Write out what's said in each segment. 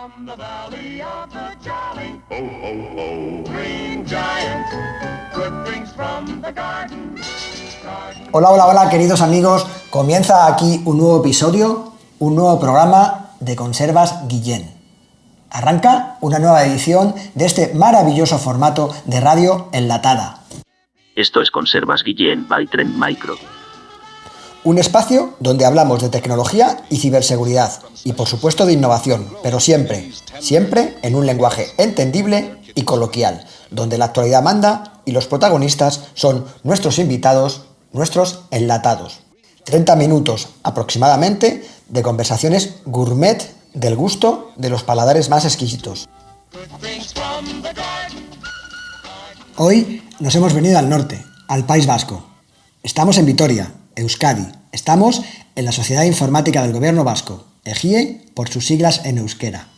from the valley of the jolly. Ho, ho, ho. Green Giant, good things from the garden. Hola, hola, hola, queridos amigos. Comienza aquí un nuevo episodio, un nuevo programa de Conservas Guillén. Arranca una nueva edición de este maravilloso formato de radio enlatada. Esto es Conservas Guillén by Trend Micro. Un espacio donde hablamos de tecnología y ciberseguridad y por supuesto de innovación, pero siempre en un lenguaje entendible y coloquial, donde la actualidad manda y los protagonistas son nuestros invitados, nuestros enlatados. 30 minutos aproximadamente de conversaciones gourmet del gusto de los paladares más exquisitos. Hoy nos hemos venido al norte, al País Vasco. Estamos en Vitoria, Euskadi. Estamos en la Sociedad Informática del Gobierno Vasco, EGIE por sus siglas en euskera.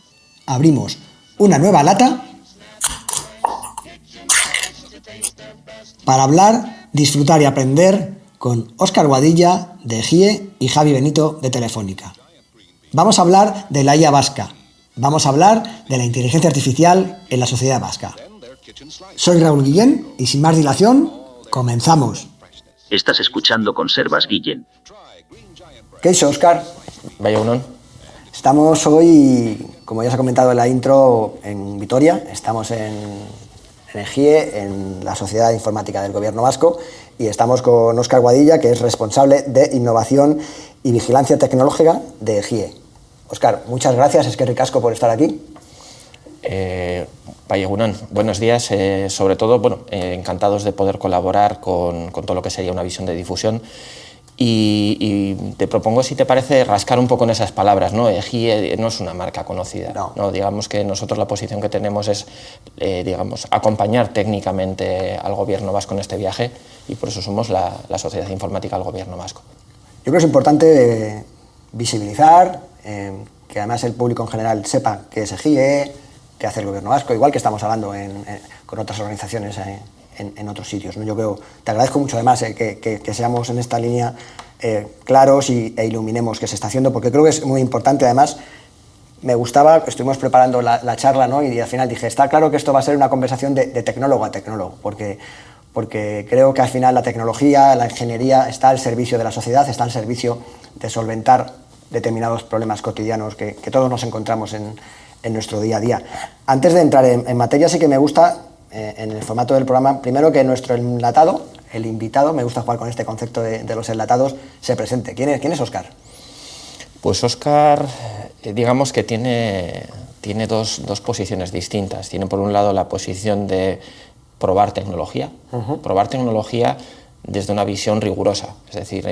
Abrimos una nueva lata para hablar, disfrutar y aprender con Óscar Guadilla de EGIE y Javi Benito de Telefónica. Vamos a hablar de la IA vasca. Vamos a hablar de la inteligencia artificial en la sociedad vasca. Soy Raúl Guillén y sin más dilación, comenzamos. Estás escuchando Conservas Guillén. ¿Qué hizo, Óscar? Vaya unón. Estamos hoy, como ya se ha comentado en la intro, en Vitoria. Estamos en EGIE, en la Sociedad Informática del Gobierno Vasco, y estamos con Óscar Guadilla, que es responsable de Innovación y Vigilancia Tecnológica de EGIE. Óscar, muchas gracias, es que ricasco por estar aquí. Vaya unón. Buenos días, sobre todo, encantados de poder colaborar con todo lo que sería una visión de difusión. Y te propongo, si te parece, rascar un poco en esas palabras, ¿no? EGIE no es una marca conocida, ¿no? Digamos que nosotros la posición que tenemos es, acompañar técnicamente al Gobierno vasco en este viaje, y por eso somos la Sociedad Informática del Gobierno vasco. Yo creo que es importante visibilizar, que además el público en general sepa qué es EGIE, qué hace el Gobierno vasco, igual que estamos hablando con otras organizaciones en otros sitios, ¿no? Yo creo, te agradezco mucho además que seamos en esta línea claros e iluminemos qué se está haciendo, porque creo que es muy importante. Además, me gustaba, estuvimos preparando la charla, ¿no? Y al final dije, está claro que esto va a ser una conversación de tecnólogo a tecnólogo, porque creo que al final la tecnología, la ingeniería está al servicio de la sociedad, está al servicio de solventar determinados problemas cotidianos que todos nos encontramos en nuestro día a día. Antes de entrar en materia, sí que me gusta, en el formato del programa, primero que nuestro enlatado, el invitado, me gusta jugar con este concepto de los enlatados, se presente. ¿Quién es Óscar? Pues Óscar, digamos que tiene dos posiciones distintas. Tiene por un lado la posición de probar tecnología, probar tecnología desde una visión rigurosa, es decir,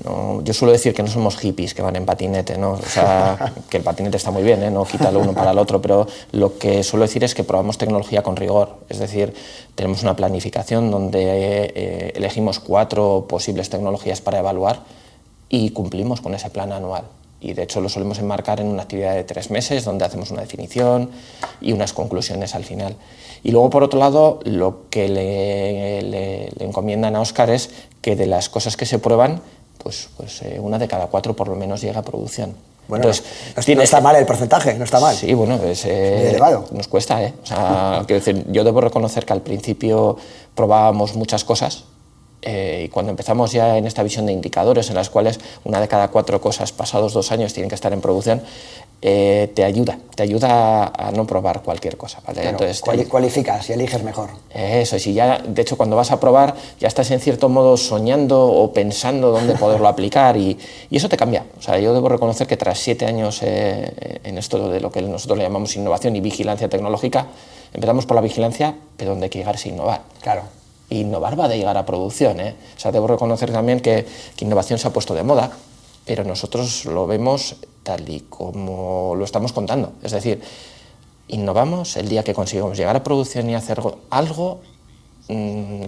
no, yo suelo decir que no somos hippies que van en patinete, ¿no? O sea, que el patinete está muy bien, no quita lo uno para el otro, pero lo que suelo decir es que probamos tecnología con rigor, es decir, tenemos una planificación donde elegimos 4 posibles tecnologías para evaluar y cumplimos con ese plan anual. Y de hecho lo solemos enmarcar en una actividad de 3 meses donde hacemos una definición y unas conclusiones al final. Y luego, por otro lado, lo que le encomiendan a Óscar es que de las cosas que se prueban, pues una de cada 4 por lo menos llega a producción. Bueno, entonces, no está mal el porcentaje, no está mal. Sí, bueno, es muy elevado. Nos cuesta, O sea, quiero decir, yo debo reconocer que al principio probábamos muchas cosas, y cuando empezamos ya en esta visión de indicadores en las cuales una de cada 4 cosas pasados 2 años tienen que estar en producción, te ayuda a no probar cualquier cosa, ¿vale? Claro, entonces cualificas y eliges mejor. Eso, si ya, de hecho, cuando vas a probar ya estás en cierto modo soñando o pensando dónde poderlo aplicar, y eso te cambia. O sea, yo debo reconocer que tras 7 años en esto de lo que nosotros le llamamos innovación y vigilancia tecnológica, empezamos por la vigilancia, pero donde hay que llegar es innovar. Claro. Innovar va de llegar a producción, O sea, debo reconocer también que innovación se ha puesto de moda, pero nosotros lo vemos tal y como lo estamos contando. Es decir, innovamos el día que conseguimos llegar a producción y hacer algo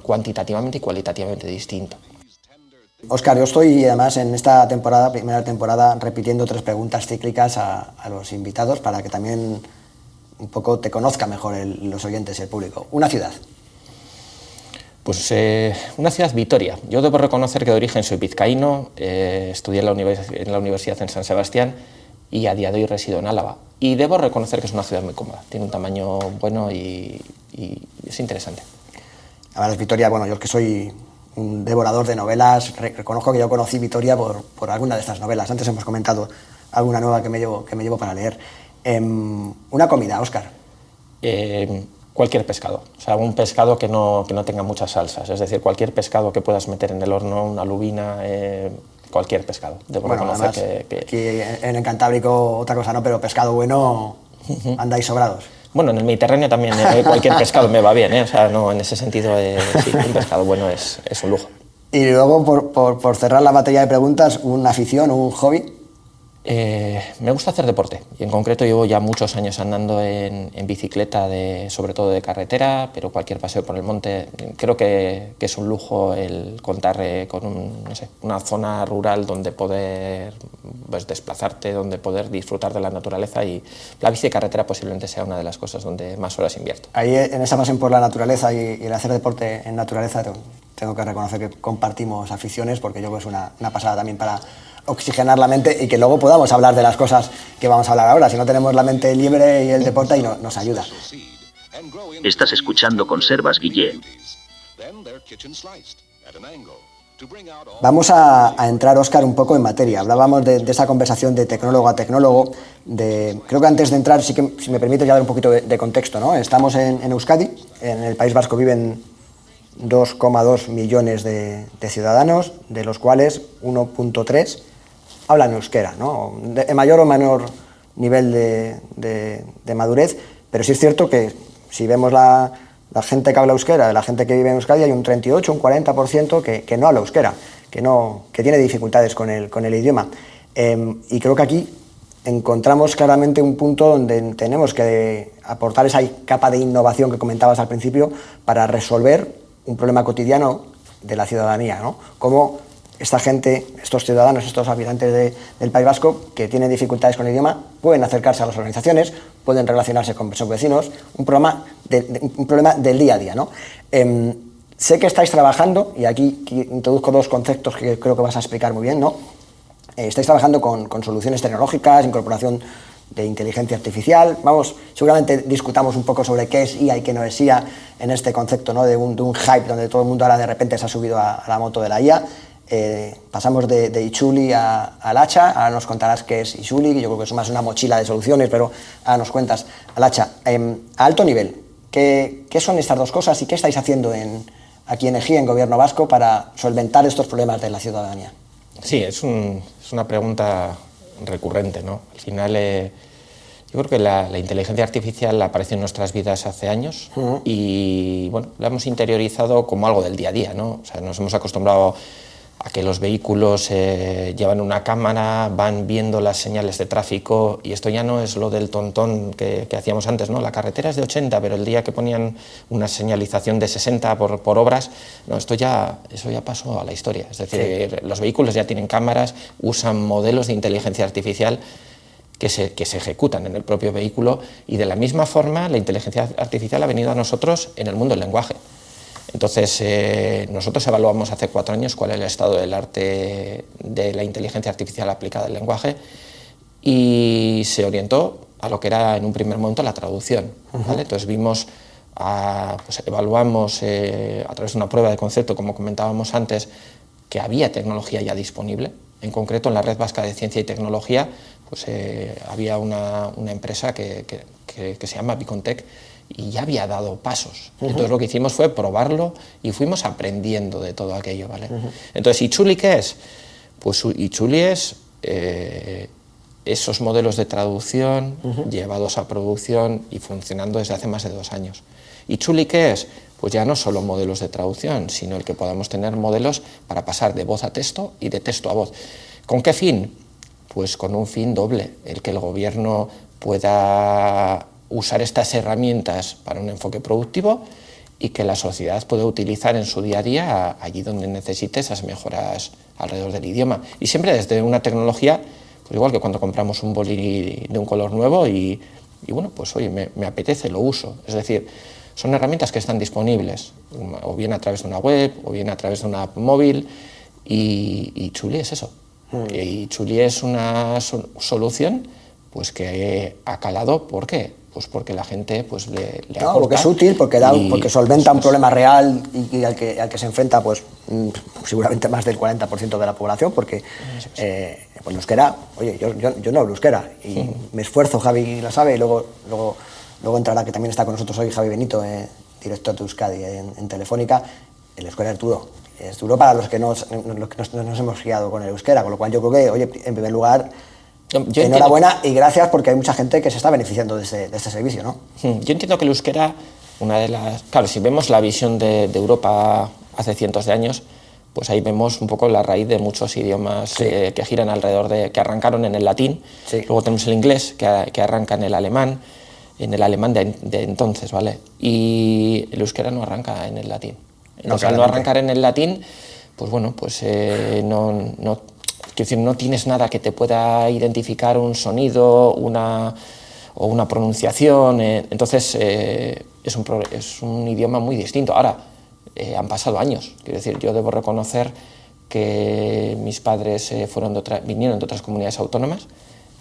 cuantitativamente y cualitativamente distinto. Óscar, yo estoy además en esta primera temporada, repitiendo 3 preguntas cíclicas a los invitados para que también un poco te conozca mejor los oyentes y el público. Una ciudad. Pues una ciudad, Vitoria. Yo debo reconocer que de origen soy vizcaíno, estudié en la universidad en San Sebastián y a día de hoy resido en Álava. y debo reconocer que es una ciudad muy cómoda, tiene un tamaño bueno y es interesante. Además, Vitoria, bueno, yo que soy un devorador de novelas, reconozco que yo conocí Vitoria por alguna de estas novelas. Antes hemos comentado alguna nueva que me llevo para leer. Una comida, Óscar. Cualquier pescado, o sea, un pescado que no tenga muchas salsas, es decir, cualquier pescado que puedas meter en el horno, una lubina, cualquier pescado. Debo reconocer que aquí en el Cantábrico otra cosa no, pero pescado bueno andáis sobrados. Bueno, en el Mediterráneo también cualquier pescado me va bien, o sea, no, en ese sentido sí, un pescado bueno es un lujo. Y luego, por cerrar la batería de preguntas, ¿una afición o un hobby? Me gusta hacer deporte y en concreto llevo ya muchos años andando en bicicleta, sobre todo de carretera, pero cualquier paseo por el monte. Creo que es un lujo el contar con una zona rural donde poder desplazarte, donde poder disfrutar de la naturaleza, y la bici de carretera posiblemente sea una de las cosas donde más horas invierto. Ahí, en esa pasión por la naturaleza y el hacer deporte en naturaleza, tengo que reconocer que compartimos aficiones, porque yo creo que es una pasada también para oxigenar la mente y que luego podamos hablar de las cosas que vamos a hablar ahora. Si no, tenemos la mente libre y el deporte ahí nos ayuda. Estás escuchando Conservas Guillén. Vamos a entrar, Óscar, un poco en materia. Hablábamos de esa conversación de tecnólogo a tecnólogo. Creo que antes de entrar, sí que, si me permite, ya dar un poquito de contexto, ¿no? Estamos en Euskadi, en el País Vasco viven 2,2 millones de ciudadanos, de los cuales 1,3 hablan euskera, ¿no? En mayor o menor nivel de madurez, pero sí es cierto que si vemos la gente que habla euskera, la gente que vive en Euskadi, hay un 38, un 40% que no habla euskera, que tiene dificultades con el idioma. Y creo que aquí encontramos claramente un punto donde tenemos que aportar esa capa de innovación que comentabas al principio para resolver un problema cotidiano de la ciudadanía, ¿no? Cómo esta gente, estos ciudadanos, estos habitantes del País Vasco que tienen dificultades con el idioma, pueden acercarse a las organizaciones, pueden relacionarse con sus vecinos, un problema del día a día, ¿no? Sé que estáis trabajando, y aquí introduzco dos conceptos que creo que vas a explicar muy bien, ¿no? Estáis trabajando con soluciones tecnológicas, incorporación de inteligencia artificial. Seguramente discutamos un poco sobre qué es IA y qué no es IA en este concepto, ¿no? de un hype donde todo el mundo ahora de repente se ha subido a la moto de la IA. Pasamos de Itzuli al hacha. Ahora nos contarás qué es Itzuli, que yo creo que es más una mochila de soluciones, pero ahora nos cuentas al hacha. A alto nivel, ¿qué son estas dos cosas y qué estáis haciendo aquí en EGIE, en Gobierno Vasco, para solventar estos problemas de la ciudadanía? Sí, es una pregunta recurrente, ¿no? Al final, yo creo que la inteligencia artificial apareció en nuestras vidas hace años y, bueno, la hemos interiorizado como algo del día a día, ¿no? O sea, nos hemos acostumbrado a que los vehículos llevan una cámara, van viendo las señales de tráfico, y esto ya no es lo del tontón que hacíamos antes, ¿no? La carretera es de 80, pero el día que ponían una señalización de 60 por obras, no, eso ya pasó a la historia. Es decir, sí, los vehículos ya tienen cámaras, usan modelos de inteligencia artificial que se ejecutan en el propio vehículo, y de la misma forma la inteligencia artificial ha venido a nosotros en el mundo del lenguaje. Entonces, nosotros evaluamos hace 4 años cuál es el estado del arte de la inteligencia artificial aplicada al lenguaje, y se orientó a lo que era en un primer momento la traducción, ¿vale? Entonces evaluamos a través de una prueba de concepto, como comentábamos antes, que había tecnología ya disponible. En concreto, en la Red Vasca de Ciencia y Tecnología, pues, había una empresa que se llama Bicontec, y ya había dado pasos. Entonces lo que hicimos fue probarlo y fuimos aprendiendo de todo aquello, ¿vale? Entonces, ¿Itzuli qué es? Pues Itzuli es esos modelos de traducción llevados a producción y funcionando desde hace más de 2 años. ¿Itzuli qué es? Pues ya no solo modelos de traducción, sino el que podamos tener modelos para pasar de voz a texto y de texto a voz. ¿Con qué fin? Pues con un fin doble, el que el gobierno pueda usar estas herramientas para un enfoque productivo y que la sociedad pueda utilizar en su día a día allí donde necesite esas mejoras alrededor del idioma. Y siempre desde una tecnología, pues igual que cuando compramos un boli de un color nuevo y bueno, pues oye, me apetece, lo uso. Es decir, son herramientas que están disponibles, o bien a través de una web, o bien a través de una app móvil, y Itzuli es eso. Itzuli es una solución pues que ha calado. ¿Por qué? Pues porque la gente pues le No, aporta, porque es útil, porque solventa un problema real y al que se enfrenta pues seguramente más del 40% de la población, porque pues el euskera, oye, yo no hablo euskera y me esfuerzo, Javi lo sabe, y luego entrará, que también está con nosotros hoy, Javi Benito, director de Euskadi en Telefónica. El euskera es duro para los que nos hemos guiado con el euskera, con lo cual yo creo que, oye, en primer lugar, enhorabuena y gracias, porque hay mucha gente que se está beneficiando de este servicio, ¿no? Yo entiendo que el euskera, claro, si vemos la visión de Europa hace cientos de años, pues ahí vemos un poco la raíz de muchos idiomas que giran alrededor que arrancaron en el latín. Luego tenemos el inglés, que arranca en el alemán de entonces, ¿vale? Y el euskera no arranca en el latín. Entonces, al no arrancar en el latín, pues bueno, pues quiero decir, no tienes nada que te pueda identificar un sonido o una pronunciación. Entonces, es un idioma muy distinto. Ahora, han pasado años. Quiero decir, yo debo reconocer que mis padres vinieron de otras comunidades autónomas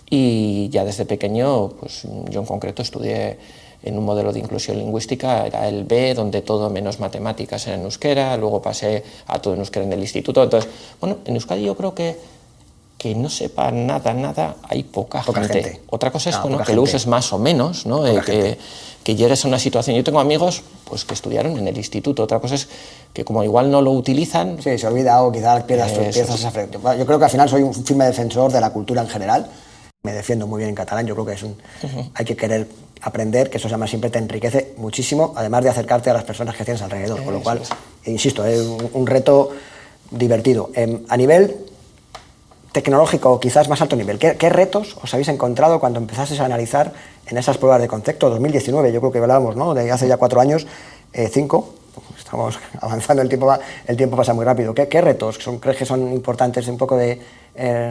y ya desde pequeño, pues yo en concreto estudié en un modelo de inclusión lingüística, era el B, donde todo menos matemáticas era en euskera, luego pasé a todo en euskera en el instituto. Entonces, bueno, en Euskadi yo creo que no sepa nada, hay poca gente. Otra cosa es que lo uses más o menos, ¿no? Que llegues a una situación. Yo tengo amigos pues, que estudiaron en el instituto. Otra cosa es que como igual no lo utilizan... Sí, se olvida o quizás pierdas esa frente. Yo creo que al final soy un firme defensor de la cultura en general. Me defiendo muy bien en catalán. Yo creo que hay que querer aprender, que eso además siempre te enriquece muchísimo, además de acercarte a las personas que tienes alrededor. Con lo cual, insisto, es un reto divertido. A nivel tecnológico, quizás más alto nivel, ¿qué retos os habéis encontrado cuando empezasteis a analizar en esas pruebas de concepto? 2019, yo creo que hablábamos, ¿no? De hace ya 4 años, 5, estamos avanzando, el tiempo pasa muy rápido. ¿Qué retos crees que son importantes un poco de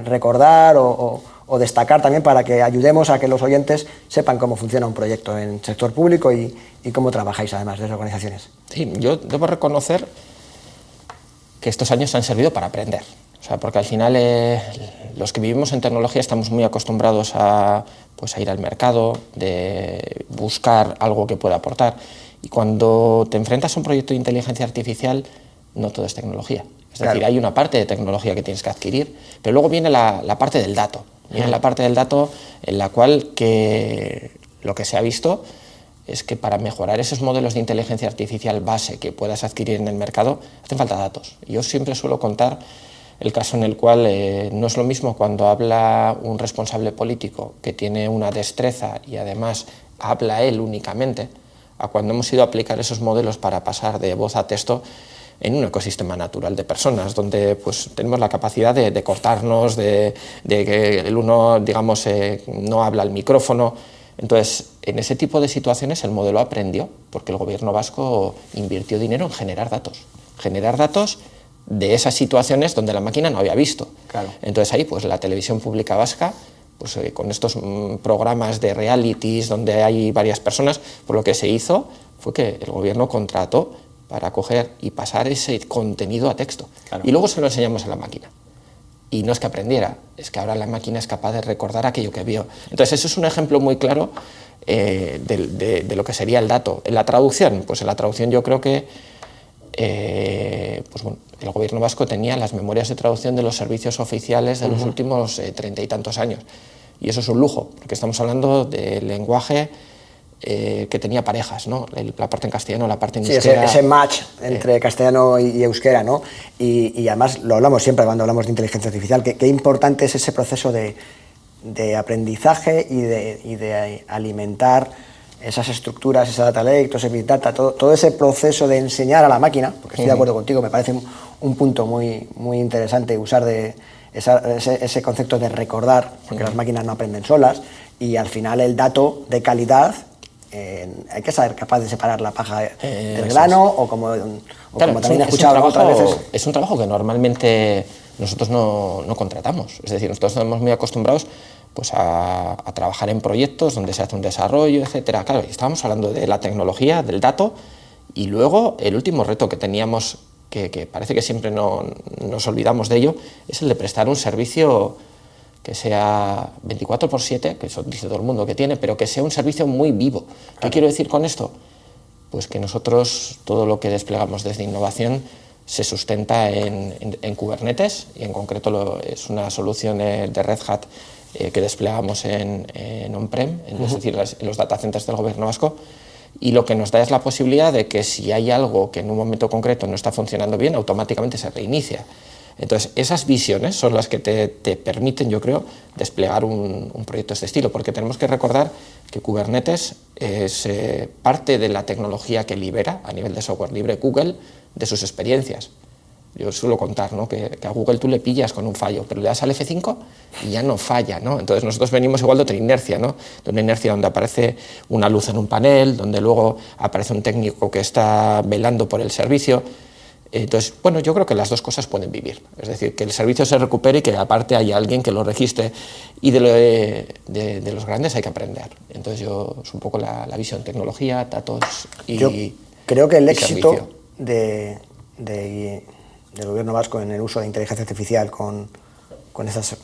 recordar o destacar también, para que ayudemos a que los oyentes sepan cómo funciona un proyecto en el sector público y cómo trabajáis además desde organizaciones? Sí, yo debo reconocer que estos años han servido para aprender. O sea, porque al final los que vivimos en tecnología estamos muy acostumbrados a ir al mercado, de buscar algo que pueda aportar. Y cuando te enfrentas a un proyecto de inteligencia artificial, no todo es tecnología. Es decir, hay una parte de tecnología que tienes que adquirir, pero luego viene la parte del dato. Viene la parte del dato en la cual lo que se ha visto es que para mejorar esos modelos de inteligencia artificial base que puedas adquirir en el mercado, hacen falta datos. Yo siempre suelo contar el caso en el cual no es lo mismo cuando habla un responsable político que tiene una destreza y además habla él únicamente, a cuando hemos ido a aplicar esos modelos para pasar de voz a texto en un ecosistema natural de personas, donde pues, tenemos la capacidad de cortarnos, de que el uno, digamos, no habla al micrófono. Entonces, en ese tipo de situaciones el modelo aprendió, porque el gobierno vasco invirtió dinero en generar datos de esas situaciones donde la máquina no había visto. Claro. Entonces ahí pues la televisión pública vasca, pues con estos programas de realities donde hay varias personas, pues lo que se hizo fue que el gobierno contrató para coger y pasar ese contenido a texto. Claro. Y luego se lo enseñamos a la máquina. Y no es que aprendiera, es que ahora la máquina es capaz de recordar aquello que vio. Entonces eso es un ejemplo muy claro de lo que sería el dato. En la traducción, pues en la traducción yo creo que pues bueno, el gobierno vasco tenía las memorias de traducción de los servicios oficiales de los últimos 30 y tantos años. Y eso es un lujo, porque estamos hablando del lenguaje que tenía parejas, ¿no? La parte en castellano, la parte en euskera. Ese match entre castellano y euskera, ¿no? Y además lo hablamos siempre cuando hablamos de inteligencia artificial, qué importante es ese proceso de aprendizaje y de alimentar esas estructuras, esa data lake, todo ese big data, todo ese proceso de enseñar a la máquina, porque estoy de acuerdo contigo, me parece un punto muy, muy interesante usar ese concepto de recordar, porque las máquinas no aprenden solas, y al final el dato de calidad, hay que saber capaz de separar la paja del grano, o como también he escuchado otras veces. Es un trabajo que normalmente nosotros no contratamos, es decir, nosotros estamos muy acostumbrados pues a trabajar en proyectos donde se hace un desarrollo, etcétera. Claro, estábamos hablando de la tecnología, del dato, y luego el último reto que teníamos, que parece que siempre nos olvidamos de ello, es el de prestar un servicio que sea 24/7, que eso dice todo el mundo que tiene, pero que sea un servicio muy vivo. ¿Qué quiero decir con esto? Pues que nosotros todo lo que desplegamos desde innovación se sustenta en Kubernetes, y en concreto es una solución de Red Hat que desplegamos en on-prem, es decir, en los data centers del gobierno vasco, y lo que nos da es la posibilidad de que si hay algo que en un momento concreto no está funcionando bien, automáticamente se reinicia. Entonces, esas visiones son las que te permiten, yo creo, desplegar un proyecto de este estilo, porque tenemos que recordar que Kubernetes es parte de la tecnología que libera, a nivel de software libre, Google, de sus experiencias. Yo suelo contar, ¿no?, que a Google tú le pillas con un fallo, pero le das al F5 y ya no falla, ¿no? Entonces nosotros venimos igual de otra inercia, ¿no?, de una inercia donde aparece una luz en un panel, donde luego aparece un técnico que está velando por el servicio. Entonces, bueno, yo creo que las dos cosas pueden vivir, es decir, que el servicio se recupere y que aparte haya alguien que lo registre, y de los grandes hay que aprender. Entonces es un poco la visión, tecnología, datos y yo creo que el éxito servicio. del gobierno vasco en el uso de inteligencia artificial con esas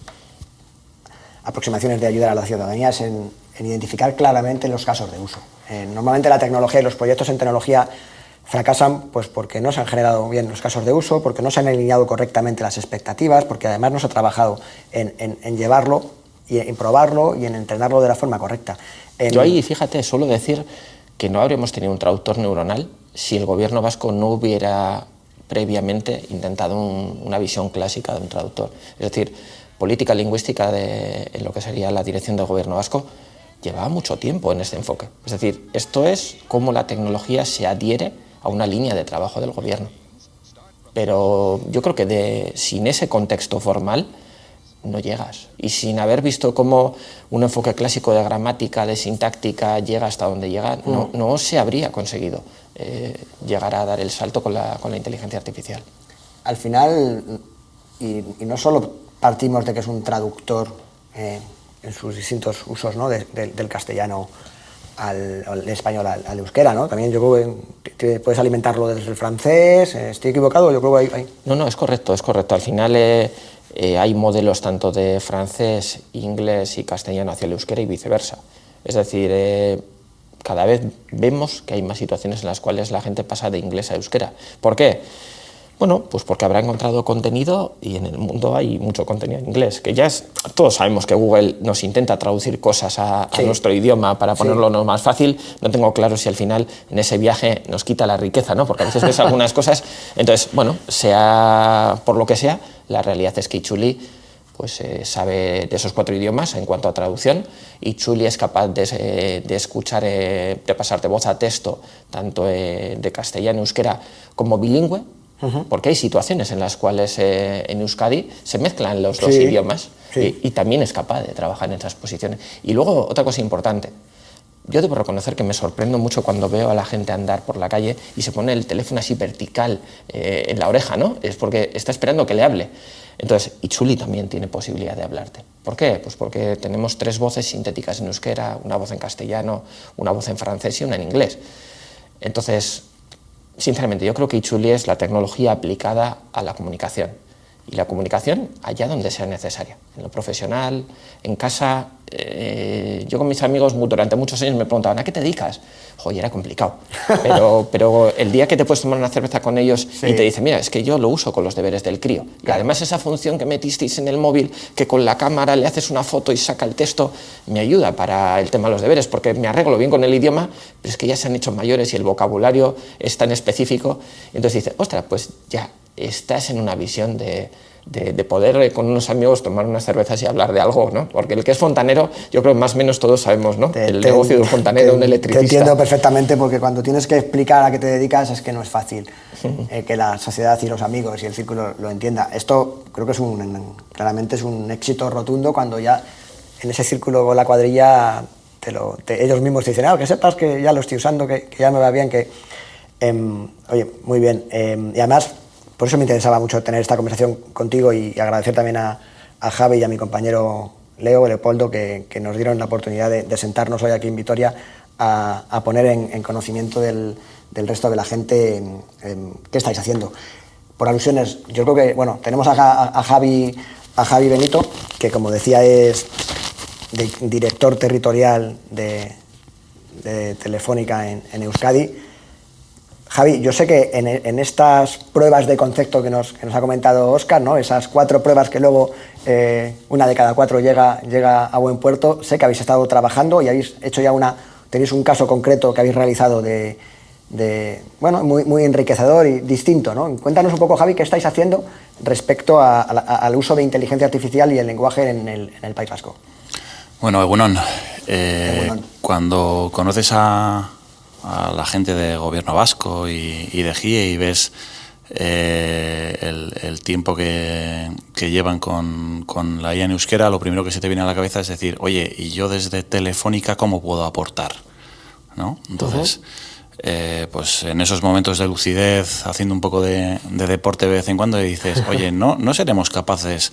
aproximaciones de ayudar a la ciudadanía es en identificar claramente los casos de uso. Normalmente la tecnología y los proyectos en tecnología fracasan pues porque no se han generado bien los casos de uso, porque no se han alineado correctamente las expectativas, porque además no se ha trabajado en llevarlo y en probarlo y en entrenarlo de la forma correcta. Yo ahí, fíjate, suelo decir que no habríamos tenido un traductor neuronal si el gobierno vasco no hubiera previamente intentado una visión clásica de un traductor. Es decir, política lingüística en lo que sería la dirección del gobierno vasco llevaba mucho tiempo en este enfoque. Es decir, esto es cómo la tecnología se adhiere a una línea de trabajo del gobierno. Pero yo creo que sin ese contexto formal no llegas. Y sin haber visto cómo un enfoque clásico de gramática, de sintáctica, llega hasta donde llega, no se habría conseguido llegar a dar el salto con la inteligencia artificial. Al final, y no solo partimos de que es un traductor en sus distintos usos, ¿no?, del castellano al español, al euskera, ¿no? También yo creo que puedes alimentarlo desde el francés. ¿Estoy equivocado? Yo creo que hay... No, es correcto. Al final hay modelos tanto de francés, inglés y castellano hacia el euskera y viceversa. Es decir, cada vez vemos que hay más situaciones en las cuales la gente pasa de inglés a euskera. ¿Por qué? Bueno, pues porque habrá encontrado contenido, y en el mundo hay mucho contenido en inglés, que todos sabemos que Google nos intenta traducir cosas a nuestro idioma para ponerlo más fácil. No tengo claro si al final en ese viaje nos quita la riqueza, ¿no?, porque a veces ves algunas cosas. Entonces, bueno, sea por lo que sea, la realidad es que Itzuli pues sabe de esos 4 idiomas en cuanto a traducción, y Itzuli es capaz de escuchar, de pasar de voz a texto, tanto de castellano, euskera, como bilingüe. Porque hay situaciones en las cuales en Euskadi se mezclan los dos idiomas, y también es capaz de trabajar en esas posiciones. Y luego, otra cosa importante, yo debo reconocer que me sorprendo mucho cuando veo a la gente andar por la calle y se pone el teléfono así vertical en la oreja, ¿no? Es porque está esperando que le hable. Entonces, Itzuli también tiene posibilidad de hablarte. ¿Por qué? Pues porque tenemos 3 voces sintéticas en euskera, una voz en castellano, una voz en francés y una en inglés. Entonces, sinceramente, yo creo que Itzuli es la tecnología aplicada a la comunicación. Y la comunicación allá donde sea necesaria, en lo profesional, en casa. Yo con mis amigos durante muchos años me preguntaban, ¿a qué te dedicas? Joder, era complicado. Pero el día que te puedes tomar una cerveza con ellos y te dicen, mira, es que yo lo uso con los deberes del crío. Y además esa función que metisteis en el móvil, que con la cámara le haces una foto y saca el texto, me ayuda para el tema de los deberes, porque me arreglo bien con el idioma, pero es que ya se han hecho mayores y el vocabulario es tan específico. Entonces dices, ostras, pues ya estás en una visión de poder con unos amigos tomar unas cervezas y hablar de algo, ¿no? Porque el que es fontanero, yo creo que más o menos todos sabemos, ¿no? El negocio de un fontanero, un electricista. Te entiendo perfectamente, porque cuando tienes que explicar a qué te dedicas es que no es fácil que la sociedad y los amigos y el círculo lo entienda. Esto creo que claramente es un éxito rotundo cuando ya en ese círculo con la cuadrilla ellos mismos te dicen, que sepas que ya lo estoy usando, que ya me va bien, que... oye, muy bien. Y además, por eso me interesaba mucho tener esta conversación contigo, y agradecer también a Javi y a mi compañero Leopoldo, que nos dieron la oportunidad de sentarnos hoy aquí en Vitoria a poner en conocimiento del resto de la gente qué estáis haciendo. Por alusiones, yo creo que, bueno, tenemos a Javi a Javi Benito, que como decía es director territorial de Telefónica en Euskadi. Javi, yo sé que en estas pruebas de concepto que nos ha comentado Óscar, ¿no? Esas 4 pruebas que luego una de cada 4 llega a buen puerto, sé que habéis estado trabajando y habéis hecho ya tenéis un caso concreto que habéis realizado bueno, muy enriquecedor y distinto, ¿no? Cuéntanos un poco, Javi, qué estáis haciendo respecto al uso de inteligencia artificial y el lenguaje en el País Vasco. Bueno, Egunon, cuando conoces a la gente de Gobierno Vasco y de GIE y ves el tiempo que llevan con la IA en euskera, lo primero que se te viene a la cabeza es decir, oye, ¿y yo desde Telefónica cómo puedo aportar? ¿No? Entonces, pues en esos momentos de lucidez, haciendo un poco de deporte de vez en cuando, y dices, oye, ¿no seremos capaces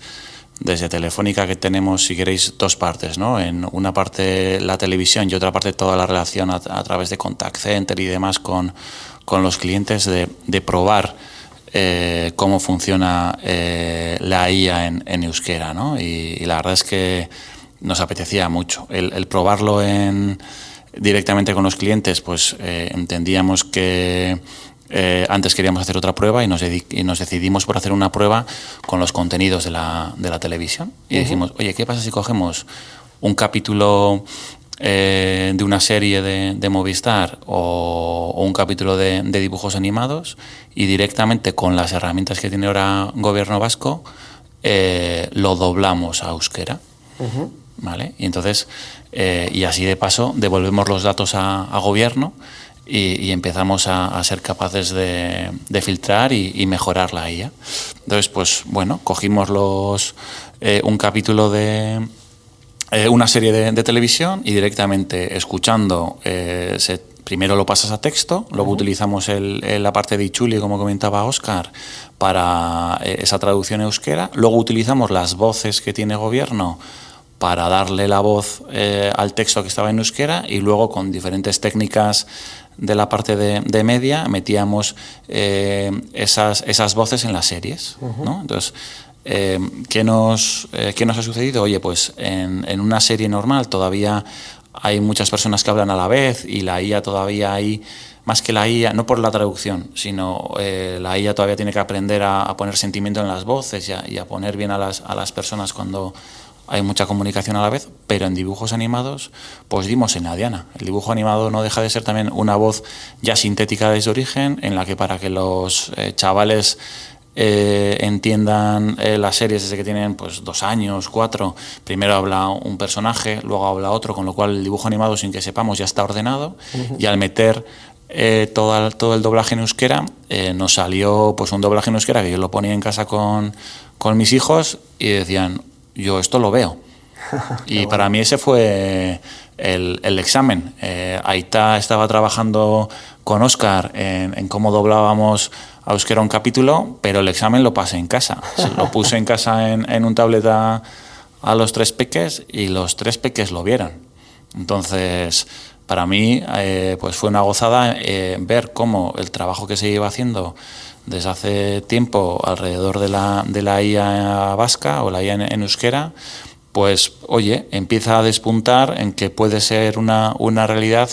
desde Telefónica, que tenemos, si queréis, 2 partes, ¿no? En una parte la televisión y otra parte toda la relación a través de contact center y demás con los clientes, de probar cómo funciona la IA en euskera, ¿no? Y la verdad es que nos apetecía mucho. El probarlo directamente con los clientes, pues entendíamos que antes queríamos hacer otra prueba y nos decidimos por hacer una prueba con los contenidos de la televisión. Y dijimos, oye, ¿qué pasa si cogemos un capítulo de una serie de Movistar o un capítulo de dibujos animados y directamente con las herramientas que tiene ahora Gobierno Vasco lo doblamos a euskera? ¿Vale? Y entonces, y así de paso, devolvemos los datos a Gobierno y empezamos a ser capaces de filtrar y mejorar la IA. Entonces, pues bueno, cogimos un capítulo de una serie de televisión y directamente escuchando, primero lo pasas a texto, luego utilizamos la parte de Ichuli, como comentaba Óscar, para esa traducción euskera, luego utilizamos las voces que tiene Gobierno para darle la voz al texto que estaba en euskera, y luego con diferentes técnicas de la parte de media metíamos esas voces en las series, ¿no? Entonces, ¿qué nos ha sucedido? Oye, pues en una serie normal todavía hay muchas personas que hablan a la vez, y la IA todavía hay, más que la IA, no por la traducción, sino la IA todavía tiene que aprender a poner sentimiento en las voces y a poner bien a las personas cuando hay mucha comunicación a la vez. Pero en dibujos animados, pues dimos en la diana. El dibujo animado no deja de ser también una voz ya sintética desde origen, en la que para que los chavales entiendan las series desde que tienen pues 2 años, 4, primero habla un personaje, luego habla otro, con lo cual el dibujo animado, sin que sepamos, ya está ordenado. Y al meter todo el doblaje en euskera, nos salió pues un doblaje en euskera que yo lo ponía en casa con mis hijos y decían, yo esto lo veo. Y para mí ese fue el examen. Aita estaba trabajando con Óscar en cómo doblábamos a euskera un capítulo, pero el examen lo pasé en casa. Lo puse en casa en un tablet a los 3 peques, y los 3 peques lo vieron. Entonces, para mí pues fue una gozada ver cómo el trabajo que se iba haciendo desde hace tiempo alrededor de la IA vasca o la IA en euskera, pues oye, empieza a despuntar en que puede ser una realidad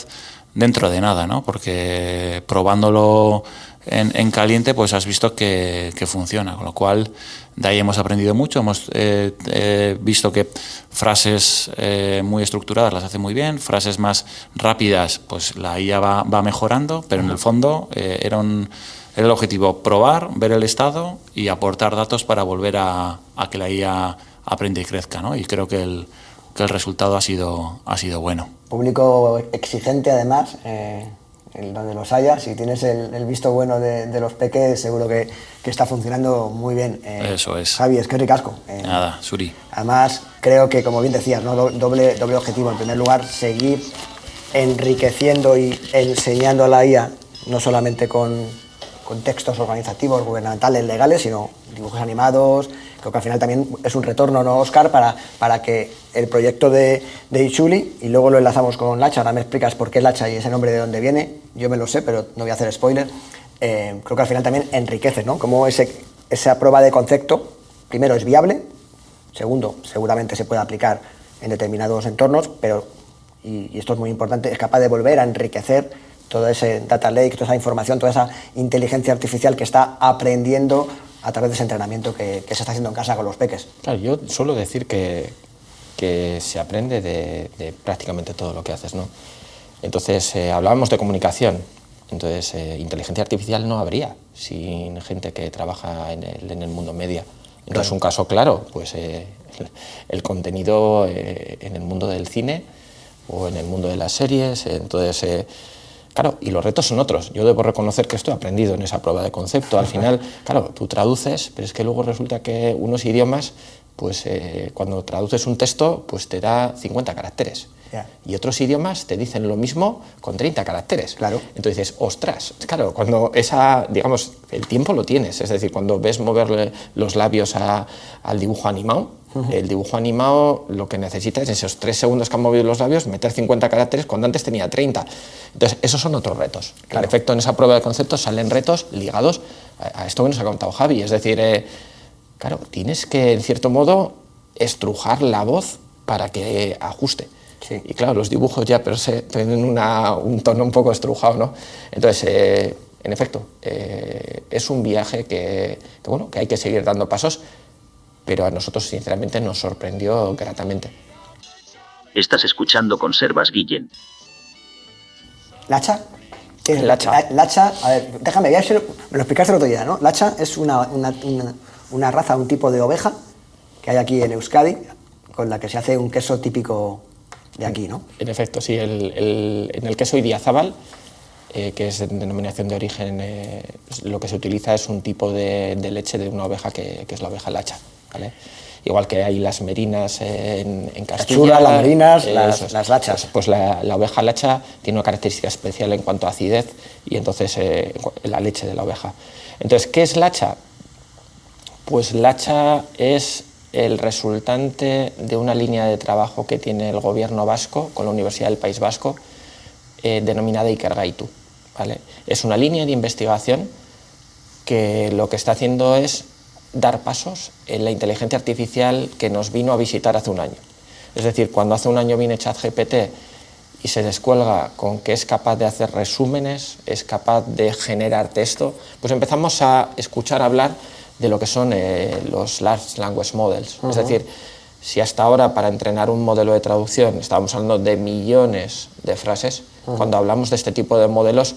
dentro de nada, ¿no? Porque probándolo en caliente, pues has visto que funciona, con lo cual de ahí hemos aprendido mucho. Hemos visto que frases muy estructuradas las hace muy bien, frases más rápidas, pues la IA va mejorando, pero en el fondo era el objetivo: probar, ver el estado y aportar datos para volver a que la IA aprenda y crezca, ¿no? Y creo que el resultado ha sido bueno. Público exigente, además, donde los haya. Si tienes el visto bueno de los peques, seguro que está funcionando muy bien. Eso es. Javi, es que ricasco. Nada, Suri. Además, creo que, como bien decías, ¿no? doble objetivo. En primer lugar, seguir enriqueciendo y enseñando a la IA, no solamente con textos organizativos, gubernamentales, legales, sino dibujos animados. Creo que al final también es un retorno, ¿no, Óscar? Para que el proyecto de Ichuli, y luego lo enlazamos con Lacha. Ahora me explicas por qué Lacha y ese nombre de dónde viene. Yo me lo sé, pero no voy a hacer spoiler. Creo que al final también enriquece, ¿no? Como esa prueba de concepto, primero es viable, Segundo, seguramente se puede aplicar en determinados entornos, pero, y esto es muy importante, es capaz de volver a enriquecer todo ese data lake, toda esa información, toda esa inteligencia artificial que está aprendiendo a través de ese entrenamiento que se está haciendo en casa con los peques. Claro, yo suelo decir que se aprende de prácticamente todo lo que haces, ¿no? Entonces, hablábamos de comunicación. Entonces, inteligencia artificial no habría sin gente que trabaja en el mundo media. Entonces, un caso claro, pues el contenido en el mundo del cine o en el mundo de las series. Entonces, claro, y los retos son otros. Yo debo reconocer que esto he aprendido en esa prueba de concepto. Al final, claro, tú traduces, pero es que luego resulta que unos idiomas, pues cuando traduces un texto, pues te da 50 caracteres. Yeah. Y otros idiomas te dicen lo mismo con 30 caracteres. Claro. Entonces dices, ostras, claro, cuando digamos, el tiempo lo tienes, es decir, cuando ves moverle los labios al dibujo animado, el dibujo animado lo que necesita es esos 3 segundos que han movido los labios, meter 50 caracteres cuando antes tenía 30. Entonces, esos son otros retos. Claro. En efecto, en esa prueba de conceptos salen retos ligados a esto que nos ha contado Javi, es decir, claro, tienes que, en cierto modo, estrujar la voz para que ajuste. Sí. Y claro, los dibujos ya per se tienen un tono un poco estrujado, ¿no? Entonces, en efecto, es un viaje que hay que seguir dando pasos, pero a nosotros, sinceramente, nos sorprendió gratamente. Estás escuchando Conservas Guillén. ¿Lacha? ¿Qué es Lacha? Lacha, a ver, déjame, me lo explicaste el otro día, ¿no? Lacha es una raza, un tipo de oveja que hay aquí en Euskadi, con la que se hace un queso típico de aquí, ¿no? En efecto, sí. En el queso Idiazábal, que es en denominación de origen, lo que se utiliza es un tipo de leche de una oveja que es la oveja lacha, ¿vale? Igual que hay las merinas en Castilla. Las churas, las merinas, las lachas. Pues la oveja lacha tiene una característica especial en cuanto a acidez y entonces la leche de la oveja. Entonces, ¿qué es lacha? Pues lacha es el resultante de una línea de trabajo que tiene el gobierno vasco con la Universidad del País Vasco, denominada Ikergaitu, ¿vale? Es una línea de investigación que lo que está haciendo es dar pasos en la inteligencia artificial que nos vino a visitar hace un año. Es decir, cuando hace un año viene ChatGPT y se descuelga con que es capaz de hacer resúmenes, es capaz de generar texto, pues empezamos a escuchar hablar de lo que son los Large Language Models. Es decir, si hasta ahora para entrenar un modelo de traducción estábamos hablando de millones de frases, cuando hablamos de este tipo de modelos,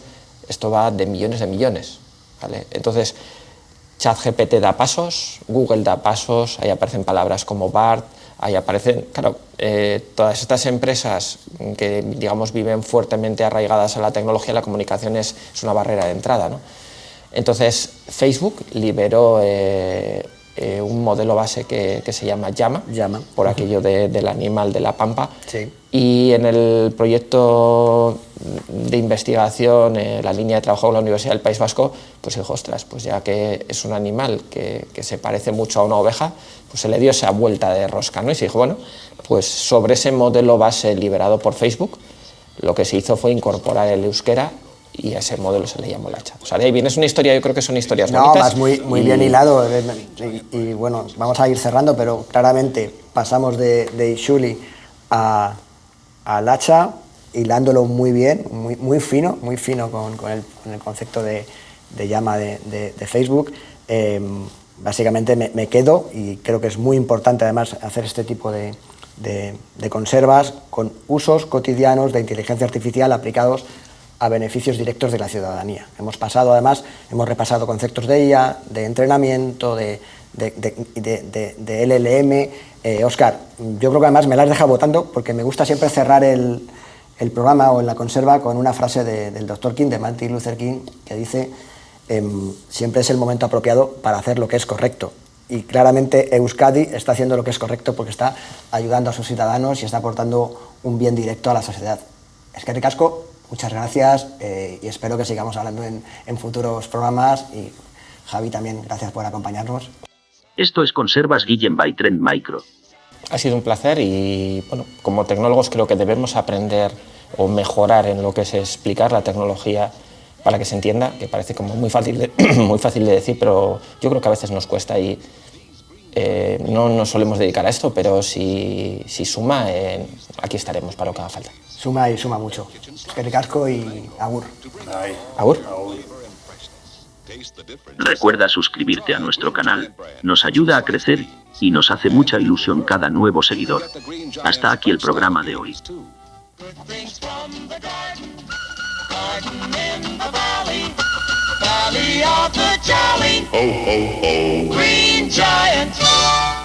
esto va de millones, ¿vale? Entonces, ChatGPT da pasos, Google da pasos, ahí aparecen palabras como BART, ahí aparecen, claro, todas estas empresas que, digamos, viven fuertemente arraigadas a la tecnología, la comunicación es una barrera de entrada, ¿no? Entonces, Facebook liberó un modelo base que se llama Llama, por aquello del animal de la pampa. Sí. Y en el proyecto de investigación, la línea de trabajo con la Universidad del País Vasco, pues dijo, ostras, pues ya que es un animal que se parece mucho a una oveja, pues se le dio esa vuelta de rosca, ¿no? Y se dijo, bueno, pues sobre ese modelo base liberado por Facebook, lo que se hizo fue incorporar el euskera y a ese modelo se le llamó Lacha. O sea, de ahí viene, es una historia, yo creo que son historias bonitas. No, vas muy bien hilado. Y bueno, vamos a ir cerrando, pero claramente pasamos de Ishuli a Lacha, hilándolo muy bien, muy fino con el concepto de llama de Facebook. Básicamente me quedo, y creo que es muy importante además hacer este tipo de conservas con usos cotidianos de inteligencia artificial aplicados a beneficios directos de la ciudadanía. Hemos repasado conceptos de IA, de entrenamiento, de LLM. Óscar, yo creo que además me la has dejado votando porque me gusta siempre cerrar el programa o en la conserva con una frase del Dr. King, de Martin Luther King, que dice, siempre es el momento apropiado para hacer lo que es correcto. Y claramente Euskadi está haciendo lo que es correcto porque está ayudando a sus ciudadanos y está aportando un bien directo a la sociedad. Eskerrik asko, muchas gracias y espero que sigamos hablando en futuros programas, y Javi también, gracias por acompañarnos. Esto es Conservas Guillén by Trend Micro. Ha sido un placer y, bueno, como tecnólogos creo que debemos aprender o mejorar en lo que es explicar la tecnología para que se entienda, que parece como muy fácil de decir, pero yo creo que a veces nos cuesta, y No nos solemos dedicar a esto, pero si suma, aquí estaremos para lo que haga falta. Suma y suma mucho. Es que ricasco y agur. ¿Agur? Recuerda suscribirte a nuestro canal, nos ayuda a crecer y nos hace mucha ilusión cada nuevo seguidor. Hasta aquí el programa de hoy. Good things from the garden, garden in the valley, valley of the jolly. Ho, ho, ho. Green Giant.